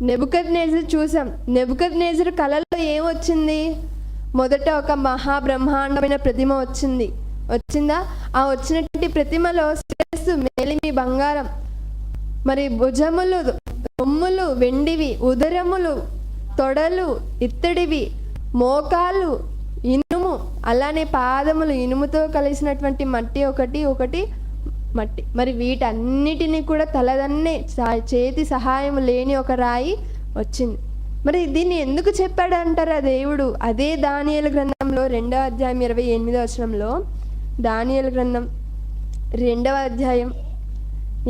నెబుకద్నెజరు చూసాం. నెబుకద్నెజరు కలలో ఏమొచ్చింది? మొదట ఒక మహాబ్రహ్మాండమైన ప్రతిమ వచ్చిందా? ఆ వచ్చినటువంటి ప్రతిమలో శిరస్సు మేలిమి బంగారం, మరి భుజములు రొమ్ములు వెండివి, ఉదరములు తొడలు ఇత్తడివి, మోకాలు ఇనుము, అలానే పాదములు ఇనుముతో కలిసినటువంటి మట్టి ఒకటి మట్టి. మరి వీటన్నిటినీ కూడా తలదన్నే చేతి సహాయం లేని ఒక రాయి వచ్చింది. మరి దీన్ని ఎందుకు చెప్పాడు అంటారా దేవుడు? అదే దానియేలు గ్రంథంలో 2వ అధ్యాయం 28వ వచనంలో, దానియేలు గ్రంథం 2వ అధ్యాయం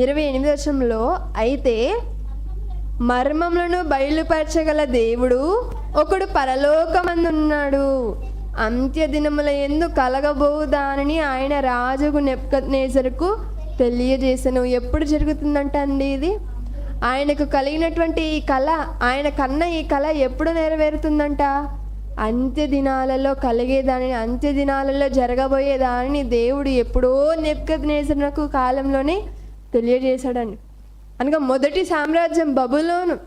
28వ వచనంలో, అయితే మర్మములను బయలుపరచగల దేవుడు ఒకడు పరలోకమందున్నాడు, అంత్య దినముల యందు కలగబోవు దానిని ఆయన రాజుకు నెబుకద్నెజరుకు తెలియజేసెను. ఎప్పుడు జరుగుతుందంట అండి ఇది? ఆయనకు కలిగినటువంటి ఈ కళ, ఆయన కన్న ఈ కళ ఎప్పుడు నెరవేరుతుందంట? అంత్య దినాలలో కలిగేదానిని, అంత్య దినాలలో జరగబోయేదానిని దేవుడు ఎప్పుడో నెబుకద్నెజరుకు కాలంలోనే తెలియజేశాడండి. అనగా మొదటి సామ్రాజ్యం బబులోను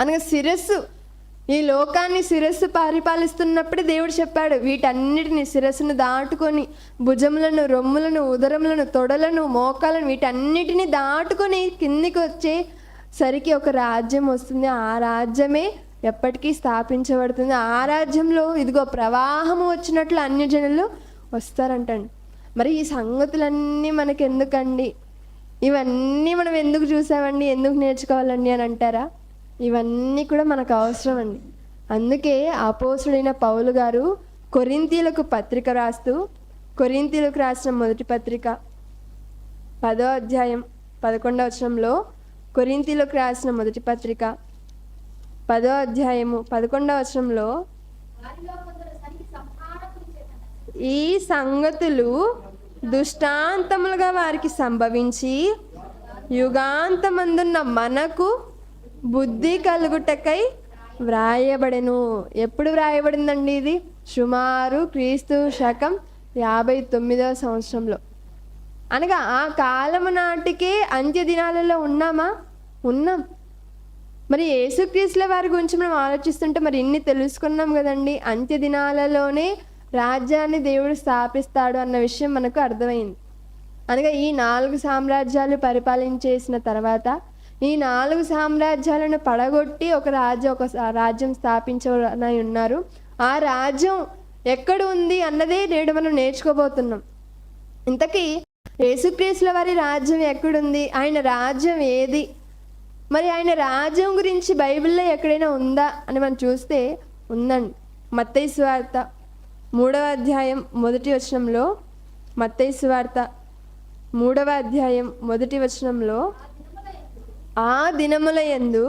అనగా శిరస్సు, ఈ లోకాన్ని శిరస్సు పరిపాలిస్తున్నప్పుడే దేవుడు చెప్పాడు, వీటన్నిటిని శిరస్సును దాటుకొని భుజములను, రొమ్ములను, ఉదరములను, తొడలను, మోకాలను వీటన్నిటిని దాటుకొని కిందికి వచ్చేసరికి ఒక రాజ్యం వస్తుంది. ఆ రాజ్యమే ఎప్పటికీ స్థాపించబడుతుంది. ఆ రాజ్యంలో ఇదిగో ప్రవాహము వచ్చినట్లు అన్యజనులు వస్తారంటండి. మరి ఈ సంగతులన్నీ మనకి ఎందుకండి? ఇవన్నీ మనం ఎందుకు చూసామండి, ఎందుకు నేర్చుకోవాలండి అని అంటారా? ఇవన్నీ కూడా మనకు అవసరం అండి. అందుకే అపోస్తుడైన పౌలు గారు కొరింథీయులకు పత్రిక రాస్తూ, కొరింథీయులకు రాసిన మొదటి పత్రిక 10వ అధ్యాయం 11వ వచనంలో, కొరింథీయులకు రాసిన మొదటి పత్రిక 10వ అధ్యాయము 11వ వచనంలో, ఈ సంగతులు దుష్టాంతములుగా వారికి సంభవించి యుగాంతమందున్న మనకు బుద్ధి కలుగుటకై వ్రాయబడెను. ఎప్పుడు వ్రాయబడిందండి ఇది? సుమారు క్రీస్తు శకం 59వ సంవత్సరంలో. అనగా ఆ కాలము నాటికే అంత్య దినాలలో ఉన్నాం. మరి యేసుక్రీస్తుల వారి గురించి మనం ఆలోచిస్తుంటే మరి ఇన్ని తెలుసుకున్నాం కదండి. అంత్య దినాలలోనే రాజ్యాన్ని దేవుడు స్థాపిస్తాడు అన్న విషయం మనకు అర్థమైంది. అనగా ఈ 4 సామ్రాజ్యాలు పరిపాలించేసిన తర్వాత ఈ 4 సామ్రాజ్యాలను పడగొట్టి ఒక రాజ్యం స్థాపించనై ఉన్నారు. ఆ రాజ్యం ఎక్కడ ఉంది అన్నదే నేడు మనం నేర్చుకోబోతున్నాం. ఇంతకీ యేసుక్రీస్తుల వారి రాజ్యం ఎక్కడుంది? ఆయన రాజ్యం ఏది? మరి ఆయన రాజ్యం గురించి బైబిల్లో ఎక్కడైనా ఉందా అని మనం చూస్తే ఉందండి. మత్తయి సువార్త 3వ అధ్యాయం 1వ వచనంలో, మత్తయి సువార్త 3వ అధ్యాయం 1వ వచనంలో, ఆ దినముల యందు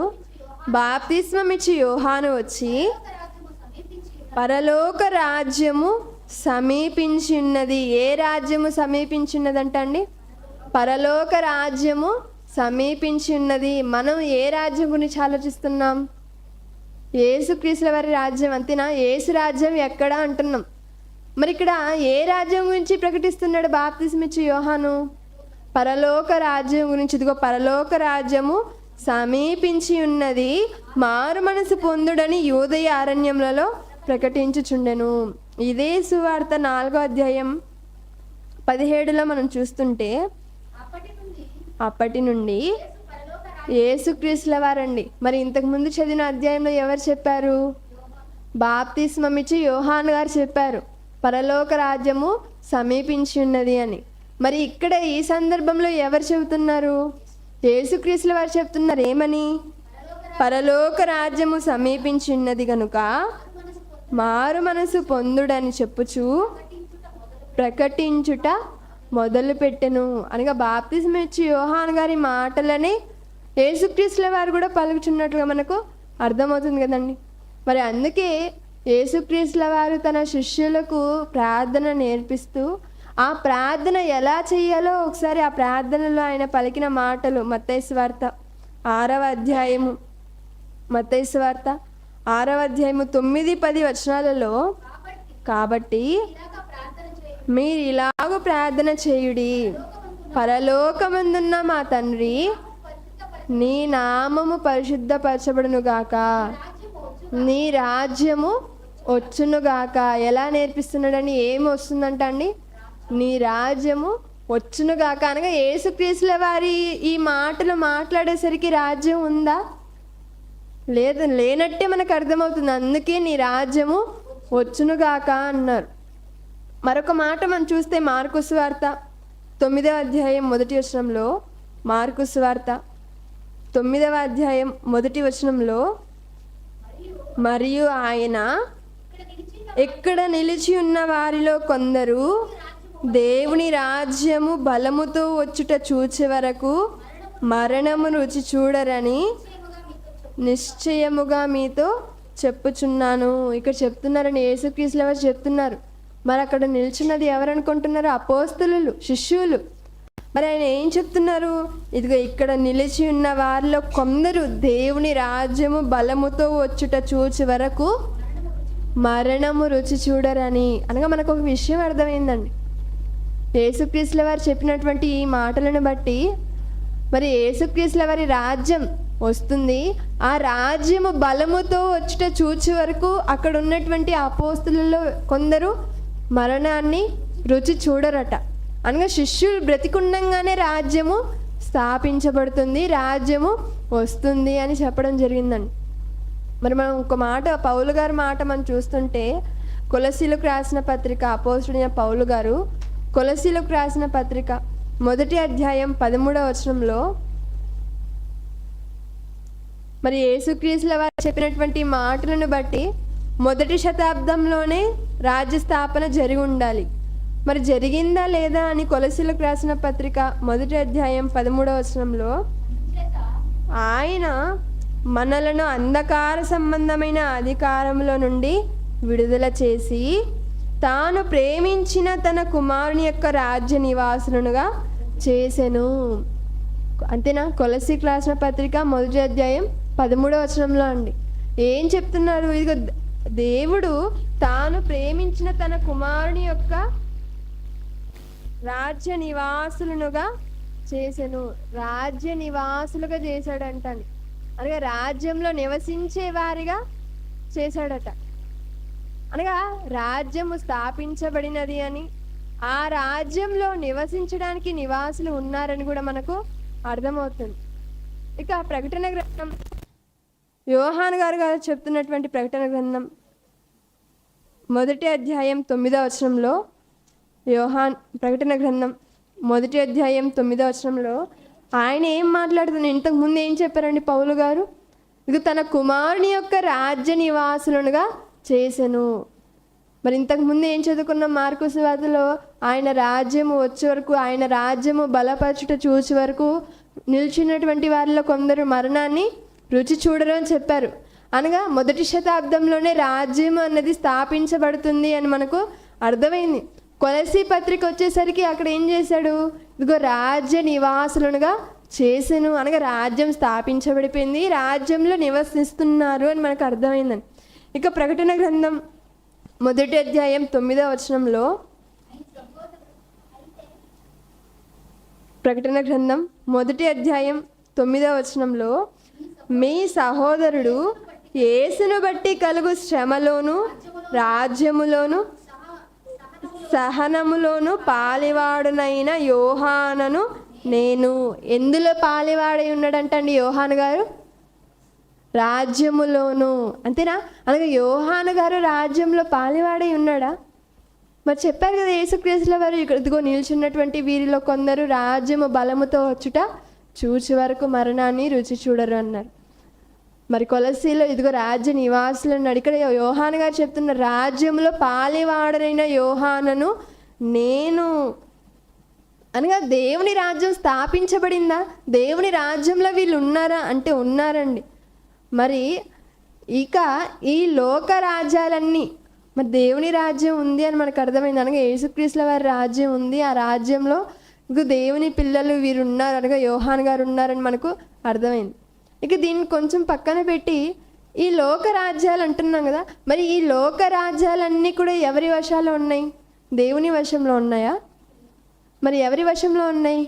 బాప్తిస్మమిచ్చి యోహాను వచ్చి పరలోక రాజ్యము సమీపించి ఉన్నది. ఏ రాజ్యము సమీపించిన్నదంట అండి? పరలోక రాజ్యము సమీపించి ఉన్నది. మనం ఏ రాజ్యం గురించి ఆలోచిస్తున్నాం? యేసుక్రీస్తుల వారి రాజ్యం, అంతేనా? యేసు రాజ్యం ఎక్కడ అంటున్నాం. మరి ఇక్కడ ఏ రాజ్యం గురించి ప్రకటిస్తున్నాడు బాప్తిస్మిచ్చి యోహాను? పరలోక రాజ్యం గురించి. ఇదిగో పరలోక రాజ్యము సమీపించి ఉన్నది, మారు మనసు పొందుడని యూదయ అరణ్యములలో ప్రకటించుచుండెను. ఇదే సువార్త 4వ అధ్యాయం 17లో మనం చూస్తుంటే, అప్పటి నుండి యేసుక్రీస్తుల వారండి. మరి ఇంతకుముందు చదివిన అధ్యాయంలో ఎవరు చెప్పారు? బాప్తిస్మమిచ్చి యోహాను గారు చెప్పారు పరలోక రాజ్యము సమీపించి ఉన్నది అని. మరి ఇక్కడ ఈ సందర్భంలో ఎవరు చెబుతున్నారు? యేసుక్రీస్తుల వారు చెప్తున్నారు ఏమని? పరలోక రాజ్యము సమీపించి ఉన్నది కనుక మారు మనసు పొందుడని చెప్పుచు ప్రకటించుట మొదలుపెట్టెను. అనగా బాప్తిస్మం ఇచ్చి యోహాను గారి మాటలని యేసుక్రీస్తుల వారు కూడా పలుకుచున్నట్లుగా మనకు అర్థమవుతుంది కదండి. మరి అందుకే యేసుక్రీస్తుల వారు తన శిష్యులకు ప్రార్థన నేర్పిస్తూ ఆ ప్రార్థన ఎలా చేయాలో ఒకసారి ఆ ప్రార్థనలో ఆయన పలికిన మాటలు మత్తయి సువార్త 6వ అధ్యాయము, మత్తయి సువార్త 6వ అధ్యాయము 9-10 వచనాలలో, కాబట్టి మీరు ఇలాగ ప్రార్థన చేయుడి, పరలోకమందున్న మా తండ్రి నీ నామము పరిశుద్ధపరచబడునుగాక, నీ రాజ్యము వచ్చునుగాక. ఎలా నేర్పిస్తున్నాడని? ఏమి వస్తుందంట అండి? నీ రాజ్యము వచ్చునుగాక అనగా యేసుక్రీస్తుల వారి ఈ మాటలు మాట్లాడేసరికి రాజ్యం ఉందా? లేదు, లేనట్టే మనకు అర్థమవుతుంది. అందుకే నీ రాజ్యము వచ్చునుగాక అన్నారు. మరొక మాట మనం చూస్తే మార్కు సువార్త 9వ అధ్యాయం 1వ వచనంలో, మార్కు సువార్త 9వ అధ్యాయం 1వ వచనంలో, మరియు ఆయన ఎక్కడ నిలిచి ఉన్న వారిలో కొందరు దేవుని రాజ్యము బలముతో వచ్చుట చూచే వరకు మరణము రుచి చూడరని నిశ్చయముగా మీతో చెప్పుచున్నాను. ఇక్కడ చెప్తున్నారని యేసుక్రీస్తుల వారు చెప్తున్నారు. మరి అక్కడ నిల్చున్నది ఎవరనుకుంటున్నారు? అపోస్తలులు, శిష్యులు. మరి ఆయన ఏం చెప్తున్నారు? ఇదిగో ఇక్కడ నిలిచి ఉన్న వారిలో కొందరు దేవుని రాజ్యము బలముతో వచ్చుట చూచి వరకు మరణము రుచి చూడరని. అనగా మనకు ఒక విషయం అర్థమైందండి. యేసుక్రీస్తుల వారు చెప్పినటువంటి ఈ మాటలను బట్టి మరి యేసుక్రీస్తుల వారి రాజ్యం వస్తుంది. ఆ రాజ్యము బలముతో వచ్చుట చూచి వరకు అక్కడ ఉన్నటువంటి అపోస్తలులలో కొందరు మరణాన్ని రుచి చూడరట. అనగా శిష్యులు బ్రతికుండంగానే రాజ్యము స్థాపించబడుతుంది, రాజ్యము వస్తుంది అని చెప్పడం జరిగిందండి. మరి మనం ఒక మాట, పౌలు గారి మాట మనం చూస్తుంటే, కొలసీలకు రాసిన పత్రిక, అపోస్తుడైన పౌలు గారు కొలసీలకు రాసిన పత్రిక 1వ అధ్యాయం 13వ వచనంలో మరి యేసుక్రీస్తుల వారు చెప్పినటువంటి మాటలను బట్టి 1వ శతాబ్దంలోనే రాజ్య స్థాపన జరిగి ఉండాలి. మరి జరిగిందా లేదా అని కొలసీలకు రాసిన పత్రిక 1వ అధ్యాయం 13వ వచనంలో, ఆయన మనలను అంధకార సంబంధమైన అధికారంలో నుండి విడుదల చేసి తాను ప్రేమించిన తన కుమారుని యొక్క రాజ్య నివాసులుగా చేసెను. అంతేనా? కొలసీకి రాసిన పత్రిక 1వ అధ్యాయం 13వ వచనంలో అండి ఏం చెప్తున్నారు? ఇదిగో దేవుడు తాను ప్రేమించిన తన కుమారుని యొక్క రాజ్య నివాసులుగా చేసెను. రాజ్య నివాసులుగా చేశాడంట. అనగా రాజ్యంలో నివసించే వారిగా చేశాడట. అనగా రాజ్యము స్థాపించబడినది అని, ఆ రాజ్యంలో నివసించడానికి నివాసులు ఉన్నారని కూడా మనకు అర్థమవుతుంది. ఇక ప్రకటన గ్రంథం, యోహాను గారు చెప్తున్నటువంటి ప్రకటన గ్రంథం 1వ అధ్యాయం 9వ వచనంలో, ప్రకటన గ్రంథం 1వ అధ్యాయం 9వ వచనంలో ఆయన ఏం మాట్లాడుతున్నారు? ఇంతకు ముందు ఏం చెప్పారండి పౌలు గారు? ఇది తన కుమారుని యొక్క రాజ్య నివాసులుగా చేసెను. మరి ఇంతకు ముందు ఏం చదువుకున్నాం? మార్కు సువార్తలో ఆయన రాజ్యము వచ్చే వరకు, ఆయన రాజ్యము బలపరచుట చూసే వరకు నిలిచినటువంటి వారిలో కొందరు మరణాన్ని రుచి చూడరు అని చెప్పారు. అనగా 1వ శతాబ్దంలోనే రాజ్యం అన్నది స్థాపించబడుతుంది అని మనకు అర్థమైంది. కొలసీ పత్రిక వచ్చేసరికి అక్కడ ఏం చేశాడు? ఇదిగో రాజ్య నివాసులుగా చేసెను. అనగా రాజ్యం స్థాపించబడిపోయింది, రాజ్యంలో నివసిస్తున్నారు అని మనకు అర్థమైందని. ఇక ప్రకటన గ్రంథం 1వ అధ్యాయం 9వ వచనంలో, ప్రకటన గ్రంథం 1వ అధ్యాయం 9వ వచనంలో, మీ సహోదరుడు యేసును బట్టి కలుగు శ్రమలోను రాజ్యములోను సహనములోను పాలివాడునైన యోహానను నేను. ఎందులో పాలివాడై ఉన్నాడంటండి యోహాను గారు? రాజ్యములోను. అంతేనా? అలాగే యోహాను గారు రాజ్యంలో పాలివాడై ఉన్నాడా? మరి చెప్పారు కదా యేసుక్రీస్తుల వారు, ఇదిగో నిల్చున్నటువంటి వీరిలో కొందరు రాజ్యము బలముతో వచ్చుట చూచి వరకు మరణాన్ని రుచి చూడరు అన్నారు. మరి కొలసీలో ఇదిగో రాజ్య నివాసులు అన్నాడు. ఇక్కడ యోహాను గారు చెప్తున్న రాజ్యంలో పాలివాడరైన యోహానను నేను. అనగా దేవుని రాజ్యం స్థాపించబడిందా? దేవుని రాజ్యంలో వీళ్ళు ఉన్నారా అంటే ఉన్నారండి. మరి ఇక ఈ లోక రాజ్యాలన్నీ, మరి దేవుని రాజ్యం ఉంది అని మనకు అర్థమైంది. అనగా యేసుక్రీస్తుల వారి రాజ్యం ఉంది, ఆ రాజ్యంలో ఇక దేవుని పిల్లలు వీరు ఉన్నారు, అనగా యోహాను గారు ఉన్నారని మనకు అర్థమైంది. ఇక దీన్ని కొంచెం పక్కన పెట్టి ఈ లోక రాజ్యాలు అంటున్నాం కదా, మరి ఈ లోక రాజ్యాలన్నీ కూడా ఎవరి వశాలో ఉన్నాయి? దేవుని వశంలో ఉన్నాయా? మరి ఎవరి వశంలో ఉన్నాయి?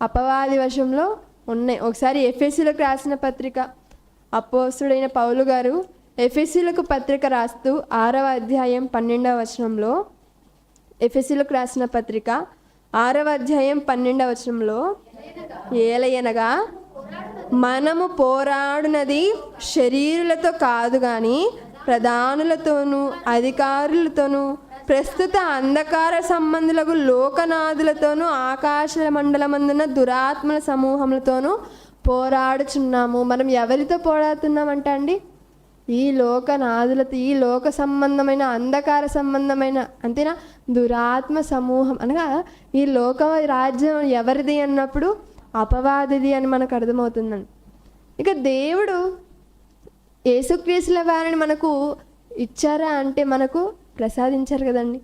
అపవాది వశంలో ఉన్నాయి. ఒకసారి ఎఫెసీలకు రాసిన పత్రిక, అపోస్తుడైన పౌలు గారు ఎఫెసీలకు పత్రిక రాస్తూ 6వ అధ్యాయం 12వ వచనంలో, ఎఫెసీలకు రాసిన పత్రిక 6వ అధ్యాయం 12వ వచనంలో, ఏలయనగా మనము పోరాడునది శరీరులతో కాదు కానీ ప్రధానులతోనూ అధికారులతోనూ ప్రస్తుత అంధకార సంబంధులకు లోకనాథులతోనూ ఆకాశ మండలమందున దురాత్మల సమూహములతోనూ పోరాడుచున్నాము. మనం ఎవరితో పోరాడుతున్నామంట అండి? ఈ లోకనాథులతో, ఈ లోక సంబంధమైన అంధకార సంబంధమైన, అంతేనా, దురాత్మ సమూహం అనగా ఈ లోక రాజ్యం ఎవరిది అన్నప్పుడు అపవాదిది అని మనకు అర్థమవుతుందండి. ఇక దేవుడు యేసుక్రీస్తుల వారిని మనకు ఇచ్చారా అంటే మనకు ప్రసాదించారు కదండి.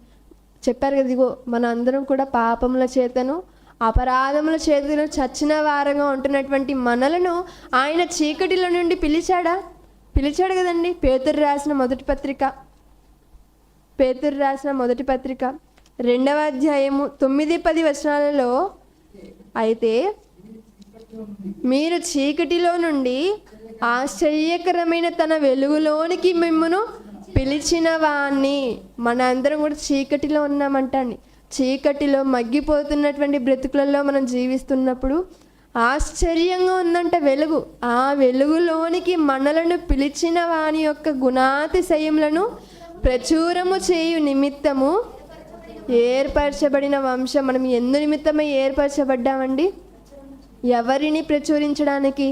చెప్పారు కదా, ఇదిగో మన అందరం కూడా పాపముల చేతను అపరాధముల చేతను చచ్చిన వారంగా ఉంటున్నటువంటి మనలను ఆయన చీకటిలో నుండి పిలిచాడు కదండి. పేతురు రాసిన మొదటి పత్రిక 2వ అధ్యాయము 9-10 వచనాలలో, అయితే మీరు చీకటిలో నుండి ఆశ్చర్యకరమైన తన వెలుగులోనికి మిమ్మును పిలిచిన వాణ్ణి. మన అందరం కూడా చీకటిలో ఉన్నామంటండి. చీకటిలో మగ్గిపోతున్నటువంటి బ్రతుకులలో మనం జీవిస్తున్నప్పుడు ఆశ్చర్యంగా ఉందంట వెలుగు. ఆ వెలుగులోనికి మనలను పిలిచిన వాని యొక్క గుణాతిశయములను ప్రచురము చేయు నిమిత్తము ఏర్పరచబడిన వంశం. మనం ఎందు నిమిత్తమై ఏర్పరచబడ్డామండి? ఎవరిని ప్రచురించడానికి?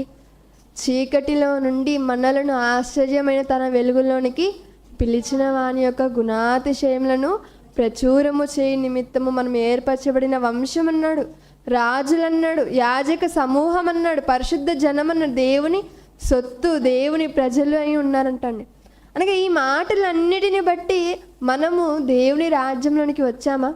చీకటిలో నుండి మనలను ఆశ్చర్యమైన తన వెలుగులోనికి పిలిచిన వాని యొక్క గుణాతిశయములను ప్రచురము చేయి నిమిత్తము మనం ఏర్పరచబడిన వంశం అన్నాడు, రాజులు అన్నాడు, యాజక సమూహం అన్నాడు, పరిశుద్ధ జనం అన్నాడు, దేవుని సొత్తు, దేవుని ప్రజలు అయి ఉన్నారంటండి. అనగా ఈ మాటలన్నిటిని బట్టి మనము దేవుని రాజ్యంలోనికి వచ్చామా?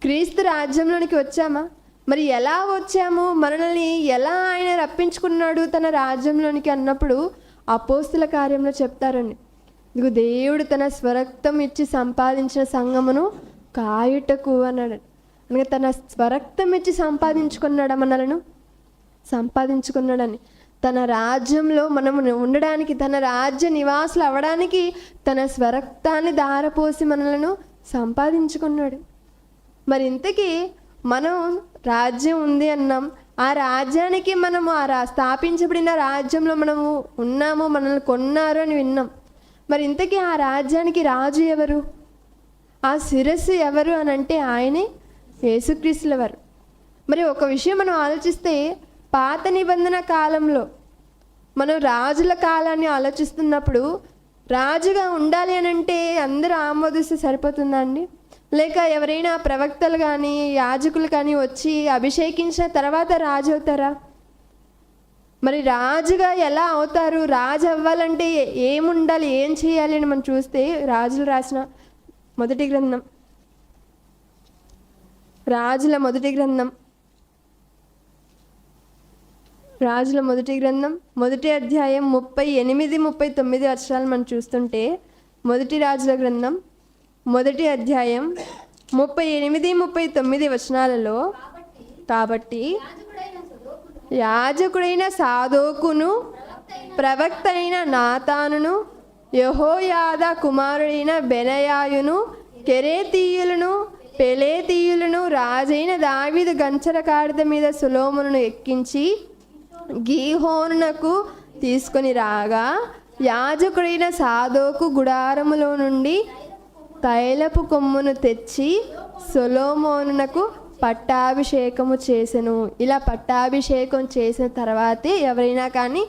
క్రీస్తు రాజ్యంలోనికి వచ్చామా? మరి ఎలా వచ్చాము? మనల్ని ఎలా ఆయన రప్పించుకున్నాడు తన రాజ్యంలోనికి అన్నప్పుడు అపోస్తుల కార్యంలో చెప్తారండి. ఇదిగో దేవుడు తన స్వరక్తం ఇచ్చి సంపాదించిన సంఘమును కాయుటకు అన్నాడు. అనగా తన స్వరక్తం ఇచ్చి సంపాదించుకున్నాడా? మనలను సంపాదించుకున్నాడని. తన రాజ్యంలో మనము ఉండడానికి, తన రాజ్య నివాసులు అవ్వడానికి తన స్వరక్తాన్ని ధారపోసి మనలను సంపాదించుకున్నాడు. మరి ఇంతకీ మనం రాజ్యం ఉంది అన్నాం, ఆ రాజ్యానికి మనము స్థాపించబడిన రాజ్యంలో మనము ఉన్నాము, మనల్ని కొన్నారు అని విన్నాం. మరి ఇంతకీ ఆ రాజ్యానికి రాజు ఎవరు? ఆ శిరస్సు ఎవరు అని అంటే ఆయనే యేసుక్రీస్తుల వారు. మరి ఒక విషయం మనం ఆలోచిస్తే, పాత నిబంధన కాలంలో మనం రాజుల కాలాన్ని ఆలోచిస్తున్నప్పుడు రాజుగా ఉండాలి అని అంటే అందరూ ఆమోదిస్తే సరిపోతుందా అండి? లేక ఎవరైనా ప్రవక్తలు కానీ యాజకులు కానీ వచ్చి అభిషేకించిన తర్వాత రాజు అవుతారా? మరి రాజుగా ఎలా అవుతారు? రాజు అవ్వాలంటే ఏముండాలి, ఏం చేయాలి అని మనం చూస్తే రాజుల మొదటి గ్రంథం మొదటి అధ్యాయం 38-39 వచనాలు మనం చూస్తుంటే, మొదటి రాజుల గ్రంథం మొదటి అధ్యాయం 38-39 వచనాలలో, కాబట్టి యాజకుడైన సాదోకును ప్రవక్త అయిన నాతానును యెహోయాదా కుమారుడైన బెనయాయును కెరేతీయులను పెలేతీయులను రాజైన దావీదు గంచర కాడిద మీద సొలొమోనును ఎక్కించి గీహోనునకు తీసుకొని రాగా, యాజకుడైన సాదోకు గుడారములో నుండి తైలపు కొమ్మును తెచ్చి సొలొమోనునకు పట్టాభిషేకము చేసెను. ఇలా పట్టాభిషేకం చేసిన తర్వాతే ఎవరైనా కానీ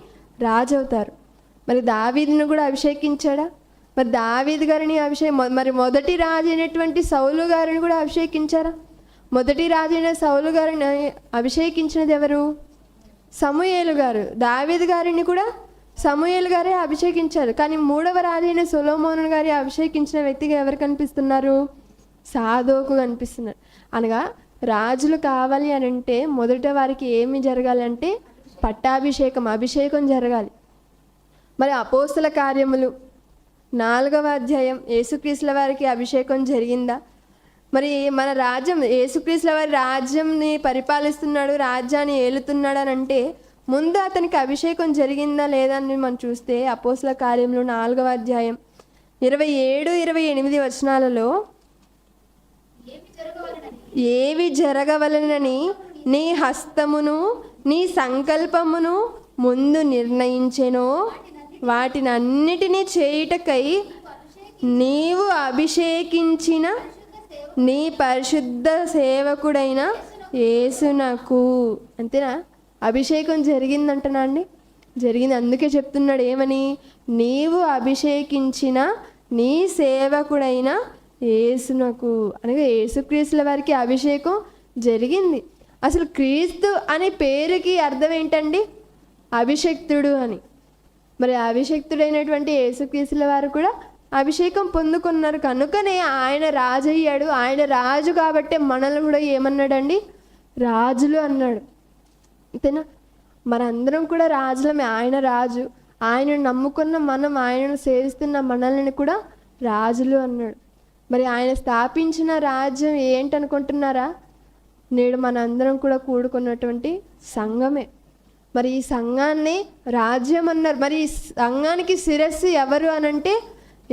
రాజు అవుతారు. మరి దావీదును కూడా అభిషేకించాడా? మరి దావీదు గారిని మరి మొదటి రాజు అయినటువంటి సౌలు గారిని కూడా అభిషేకించారా? మొదటి రాజు అయిన సౌలు గారిని అభిషేకించినది ఎవరు? సమూయేలు గారు. దావీదు గారిని కూడా సమూయేలు గారే అభిషేకించారు. కానీ మూడవ రాజు అయిన సొలొమోను గారి అభిషేకించిన వ్యక్తిగా ఎవరు కనిపిస్తున్నారు? సాదోకు కనిపిస్తున్నారు. అనగా రాజులు కావాలి అని అంటే మొదట వారికి ఏమి జరగాలంటే అభిషేకం జరగాలి. మరి అపోస్తల కార్యములు 4వ అధ్యాయం యేసుక్రీస్తుల వారికి అభిషేకం జరిగిందా? మరి మన రాజ్యం, యేసుక్రీస్తుల వారి రాజ్యంని పరిపాలిస్తున్నాడు, రాజ్యాన్ని ఏలుతున్నాడు అని అంటే ముందు అతనికి అభిషేకం జరిగిందా లేదా అని మనం చూస్తే అపోస్తల కార్యములు 4వ అధ్యాయం 27-28 వచనాలలో, ఏవి జరగవలనని నీ హస్తమును నీ సంకల్పమును ముందు నిర్ణయించెనో వాటినన్నిటినీ చేయుటకై నీవు అభిషేకించిన నీ పరిశుద్ధ సేవకుడైన యేసునకు. అంతేనా? అభిషేకం జరిగిందంటనా అండి? జరిగింది. అందుకే చెప్తున్నాడు ఏమని, నీవు అభిషేకించిన నీ సేవకుడైన యేసునకు. అనగా యేసుక్రీస్తుల వారికి అభిషేకం జరిగింది. అసలు క్రీస్తు అనే పేరుకి అర్థం ఏంటండి? అభిషక్తుడు అని. మరి అభిషక్తుడైనటువంటి యేసుక్రీస్తుల వారు కూడా అభిషేకం పొందుకున్నారు. కనుకనే ఆయన రాజు అయ్యాడు. ఆయన రాజు కాబట్టి మనల్ని కూడా ఏమన్నాడండి? రాజులు అన్నాడు. అంతేనా? మనందరం కూడా రాజులమే. ఆయన రాజు. ఆయనను నమ్ముకున్న మనం, ఆయనను సేవిస్తున్న మనల్ని కూడా రాజులు అన్నాడు. మరి ఆయన స్థాపించిన రాజ్యం ఏంటనుకుంటున్నారా? నేడు మనందరం కూడా కూడుకున్నటువంటి సంఘమే. మరి ఈ సంఘాన్ని రాజ్యం అన్నారు. మరి ఈ సంఘానికి శిరస్సు ఎవరు అనంటే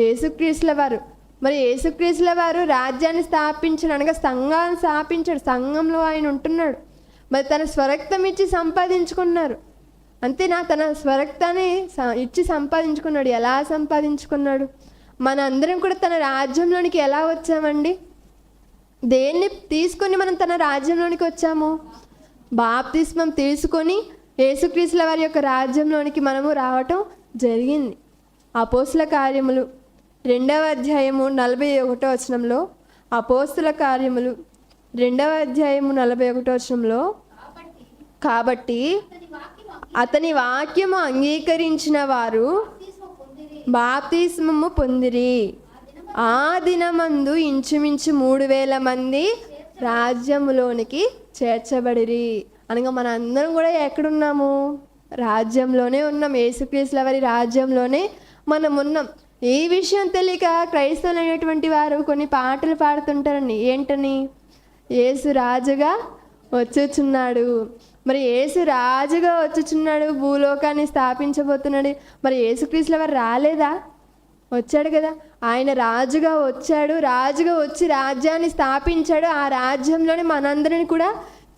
యేసుక్రీస్తుల వారు. మరి యేసుక్రీస్తుల వారు రాజ్యాన్ని స్థాపించాడు, అనగా సంఘాన్ని స్థాపించాడు. సంఘంలో ఆయన ఉంటున్నాడు. మరి తన స్వరక్తం ఇచ్చి సంపాదించుకున్నారు. అంతేనా? తన స్వరక్తాన్ని ఇచ్చి సంపాదించుకున్నాడు. ఎలా సంపాదించుకున్నాడు? మన అందరం కూడా తన రాజ్యంలోనికి ఎలా వచ్చామండి? దేన్ని తీసుకొని మనం తన రాజ్యంలోనికి వచ్చాము? బాప్తిస్మం తీసుకొని యేసుక్రీస్తుల వారి యొక్క రాజ్యంలోనికి మనము రావటం జరిగింది. అపోస్తల కార్యములు 2వ అధ్యాయము 41వ వచనంలో, అపోస్తల కార్యములు 2వ అధ్యాయము 41వ వచనంలో, కాబట్టి అతని వాక్యము అంగీకరించిన వారు బాప్తిస్మము పొందిరి. ఆ దినమందు ఇంచుమించు 3000 మంది రాజ్యములోనికి చేర్చబడిరి. అనగా మన అందరం కూడా ఎక్కడున్నాము? రాజ్యంలోనే ఉన్నాం. యేసుక్రీస్తుల వారి రాజ్యంలోనే మనం ఉన్నాం. ఈ విషయం తెలియక క్రైస్తవులు అనేటువంటి వారు కొన్ని పాటలు పాడుతుంటారండి. ఏంటని? యేసు రాజుగా వచ్చుచున్నాడు. మరి యేసు రాజుగా వచ్చుచున్నాడు, భూలోకాన్ని స్థాపించబోతున్నాడు. మరి యేసుక్రీస్తుల వారు రాలేదా? వచ్చాడు కదా. ఆయన రాజుగా వచ్చాడు. రాజుగా వచ్చి రాజ్యాన్ని స్థాపించాడు. ఆ రాజ్యంలోనే మనందరిని కూడా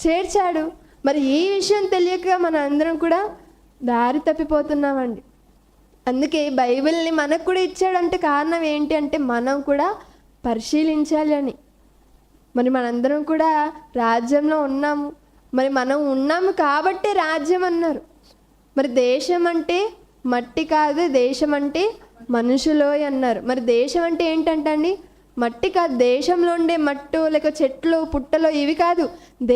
చేర్చాడు. మరి ఈ విషయం తెలియక మన అందరం కూడా దారి తప్పిపోతున్నామండి. అందుకే బైబిల్ని మనకు కూడా ఇచ్చాడంటే కారణం ఏంటి అంటే మనం కూడా పరిశీలించాలి అని. మరి మనందరం కూడా రాజ్యంలో ఉన్నాము. మరి మనం ఉన్నాము కాబట్టి రాజ్యం అన్నారు. మరి దేశం అంటే మట్టి కాదు, దేశం అంటే మనుషులో అన్నారు. మరి దేశం అంటే ఏంటంటండి? మట్టి కాదు. దేశంలో ఉండే మట్టు లేక చెట్లు పుట్టలో ఇవి కాదు.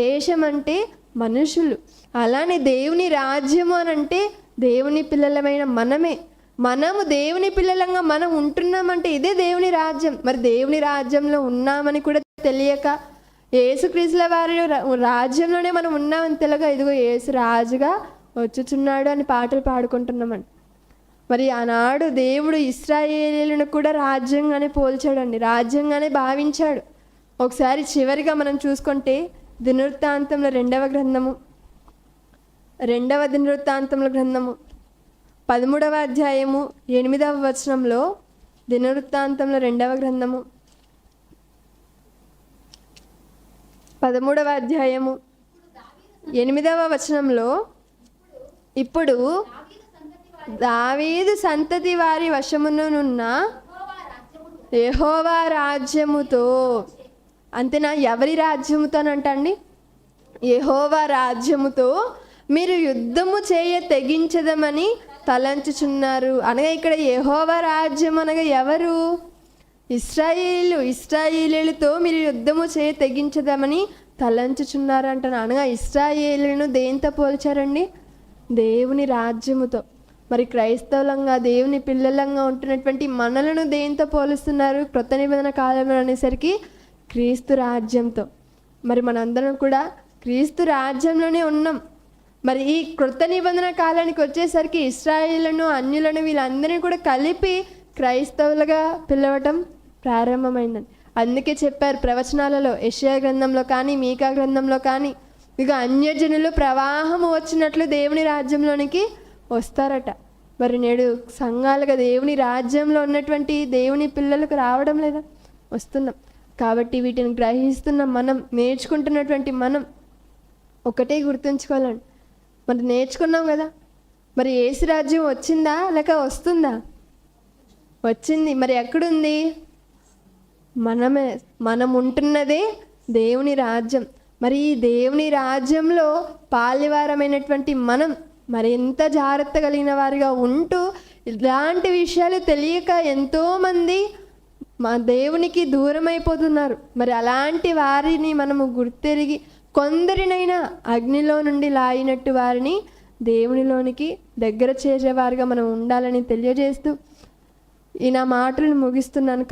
దేశం అంటే మనుషులు. అలానే దేవుని రాజ్యము అని అంటే దేవుని పిల్లలమైన మనమే. మనము దేవుని పిల్లలంగా మనం ఉంటున్నామంటే ఇదే దేవుని రాజ్యం. మరి దేవుని రాజ్యంలో ఉన్నామని కూడా తెలియక యేసుక్రీస్తుల వారి రాజ్యంలోనే మనం ఉన్నామని తెలియక ఇదిగో యేసు రాజుగా వచ్చుచున్నాడు అని పాటలు పాడుకుంటున్నామండి. మరి ఆనాడు దేవుడు ఇశ్రాయేలీయులను కూడా రాజ్యంగానే పోల్చాడండి. రాజ్యంగానే భావించాడు. ఒకసారి చివరిగా మనం చూసుకుంటే దినవృత్తాంతంలో 2వ గ్రంథము 2వ దినవృత్తాంతముల గ్రంథము 13వ అధ్యాయము 8వ వచనంలో, దినవృత్తాంతంలో 2వ గ్రంథము 13వ అధ్యాయము 8వ వచనంలో, ఇప్పుడు దావీదు సంతతి వారి వశమునున్న యెహోవా రాజ్యముతో. అంతేనా? ఎవరి రాజ్యముతోనంటండి? యెహోవా రాజ్యముతో మీరు యుద్ధము చేయ తెగించదమని తలంచుచున్నారు. అనగా ఇక్కడ యెహోవా రాజ్యం అనగా ఎవరు? ఇశ్రాయేలీయులతో మీరు యుద్ధము చేయ తెగించదమని తలంచుచున్నారు అంటాను. అనగా ఇశ్రాయేలీయులను దేంతో పోల్చారండి? దేవుని రాజ్యముతో. మరి క్రైస్తవులంగా దేవుని పిల్లలంగా ఉంటున్నటువంటి మనలను దేంతో పోలుస్తున్నారు? క్రొత్త నిబంధన కాలంలో అనేసరికి క్రీస్తు రాజ్యంతో. మరి మనందరం కూడా క్రీస్తు రాజ్యంలోనే ఉన్నాం. మరి ఈ క్రొత్త నిబంధన కాలానికి వచ్చేసరికి ఇశ్రాయేలును అన్యులను వీళ్ళందరినీ కూడా కలిపి క్రైస్తవులుగా పిలవటం ప్రారంభమైందని. అందుకే చెప్పారు ప్రవచనాలలో, యెషయా గ్రంథంలో కానీ మీకా గ్రంథంలో కానీ ఇక అన్యజనులు ప్రవాహము వచ్చినట్లు దేవుని రాజ్యంలోనికి వస్తారట. మరి నేడు సంఘాలుగా దేవుని రాజ్యంలో ఉన్నటువంటి దేవుని పిల్లలకు రావడం లేదా? వస్తున్నాం. కాబట్టి వీటిని గ్రహిస్తున్న మనం, నేర్చుకుంటున్నటువంటి మనం ఒకటే గుర్తుంచుకోవాలండి. మరి నేర్చుకున్నాం కదా, మరి యేసు రాజ్యం వచ్చిందా లేక వస్తుందా? వచ్చింది. మరి ఎక్కడుంది? మనమే. మనం ఉంటున్నదే దేవుని రాజ్యం. మరి ఈ దేవుని రాజ్యంలో పాలివారమైనటువంటి మనం మరి ఎంత జాగ్రత్త కలిగిన వారిగా ఉంటూ ఇలాంటి విషయాలు తెలియక ఎంతోమంది మా దేవునికి దూరం అయిపోతున్నారు. మరి అలాంటి వారిని మనము గుర్తెరిగి కొందరినైనా అగ్నిలో నుండి లాగినట్టు వారిని దేవునిలోనికి దగ్గర చేసేవారుగా మనం ఉండాలని తెలియజేస్తూ ఈ నా మాటలను ముగిస్తున్నాను.